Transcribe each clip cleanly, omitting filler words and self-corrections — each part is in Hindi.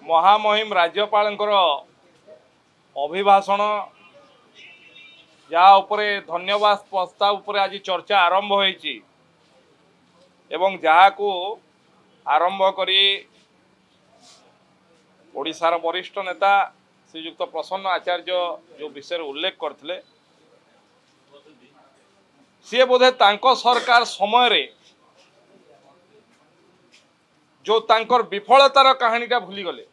महामहिम राज्यपाल अभिभाषण जहाँ उपरे धन्यवाद प्रस्ताव उपरे आज चर्चा आरंभ होईची एवं जहाँ को आरंभ करी ओडिशार वरिष्ठ नेता श्रीयुक्त प्रसन्न आचार्य जो विषय उल्लेख करथिले सी बोधे तांको सरकार समय रे जो तांकर विफलतार कहानीटा भूली गले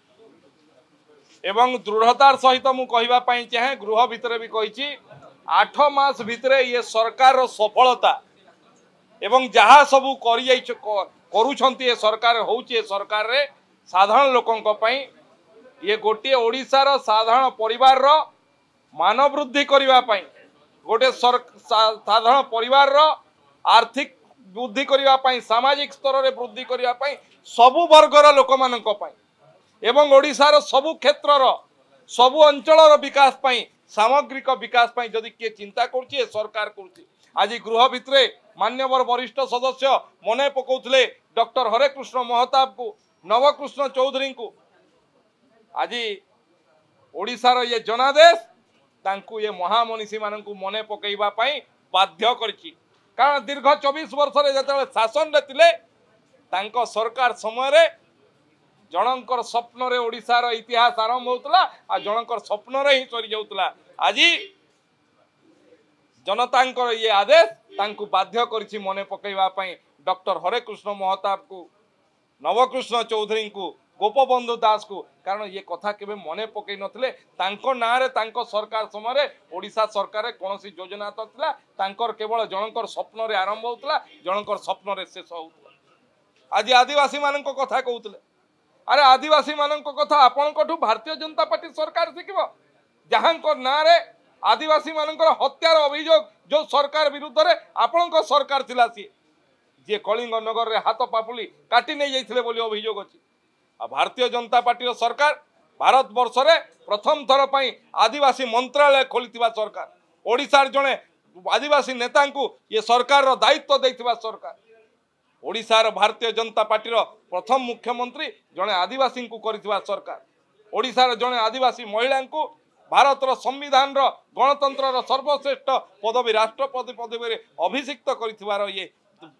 एवं दृढ़तार सहित मु कहबा पई चाहे गृह भितर भी कहिची 8 मास भितरे ये सरकार रो सफलता एवं जहाँ सबू करुछंती ये सरकार होउची सरकार रे साधारण लोकंक पई ये गोटे ओडिशार साधारण परिवार रो मान वृद्धि करबा पई गोटे साधारण परिवार रो आर्थिक वृद्धि करबा पई सामाजिक स्तर रे वृद्धि करबा पई सबु वर्गर लोक मानक पई एवं ओडिशार सबु क्षेत्र रो सबु अंचल रो विकास पई सामग्रिक विकास पई जदि के चिंता करछि सरकार करछि आज गृह भितरे मान्यवर वरिष्ठ सदस्य मने पकाउथले डॉक्टर हरेकृष्ण महताब को नवकृष्ण चौधरी को आज ओडिशार ये जनादेश तांकु ये महामनीषी मानकु मने पकईबा पई बाध्य करछि कारण दीर्घ 24 वर्ष रे जतले शासन रे थिले तांको सरकार समय रे जनकर स्वप्न रे ओडिशार इतिहास आरंभ होतला आ जनकर स्वप्न रे ही सरी जाउतला आज जनतांकर ये आदेश तांकु बाध्य करछि मने पकईबा पई डॉक्टर हरेकृष्ण महताब को नवकृष्ण चौधरी को गोपबंधु दास को कारण ये कथा केबे मने पकई नथिले तांको नारे तांको सरकार समय रे ओडिशा सरकार कोनोसी योजना तो थिला तांकर केवल जनकर स्वप्न रे आरंभ होतला जनकर स्वप्न रे शेष होतला आज आदिवासी मानक कथा कहउतले अरे आदिवासी मानक कथा आपनकठू भारतीय जनता पार्टी सरकार शिखिबो जहांको नारे आदिवासी मानकर हत्यार अभियोग जो सरकार विरुद्ध रे आपनक सरकार थिला सी जे कलिंग नगर रे हाथ पापुली काटी नै जाइथिले बोली अभियोग अछि आ भारतीय जनता पार्टी सरकार भारत वर्ष रे प्रथम थर पई आदिवासी मंत्रालय खोलिथिबा सरकार ओडिशार जणे आदिवासी नेता को ये सरकार रो दायित्व दैथिबा सरकार ओडिशार भारतीय जनता पार्टी प्रथम मुख्यमंत्री जणे आदिवासी को करिथिबा सरकार ओडिशार जणे आदिवासी महिला को भारत रो संविधान रो गणतंत्र रो सर्वश्रेष्ठ पदवी राष्ट्रपति पदवी रे अभिषिक्त करिथिबार ये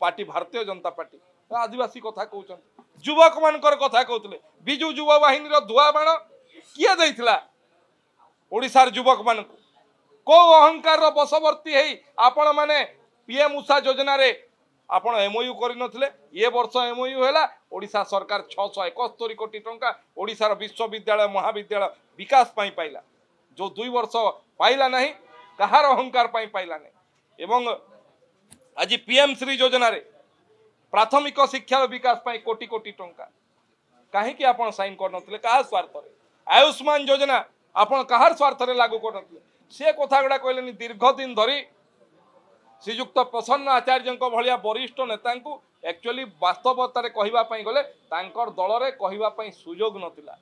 पार्टी भारतीय जनता पार्टी आदिवासी कथा कहउछन युवक मानकर कथा कहउतले बिजु युवा बाहिनी रो धुआ बाण किए दैथिला ओडिशार युवक मान को अहंकार रो बसवर्ती हेई आपण माने पीएम उषा योजना रे आपण एमओयू करि नथिले ये वर्ष एमओयू हैला ओडिशा सरकार 671 कोटी टंका ओडिशार विश्वविद्यालय महाविद्यालय विकास पई पाइला जो 2 वर्ष पाइला नहीं कहार अहंकार पई पाइला नहीं एवं आज पीएम श्री योजना रे प्राथमिक शिक्षा विकास पई कोटी कोटी टंका काहे कि आपण साइन कर नथिले कहा स्वार्थ रे आयुष्मान योजना आपण कहार स्वार्थ रे लागू कर नथिले से कथा गडा कहलेनी दीर्घ दिन धरी श्रीयुक्त प्रसन्न आचार्य भलिया वरिष्ठ नेता एक्चुअली वास्तवता रे कहबा पई गले तांकर दल रे कहबा पई सुयोग नथिला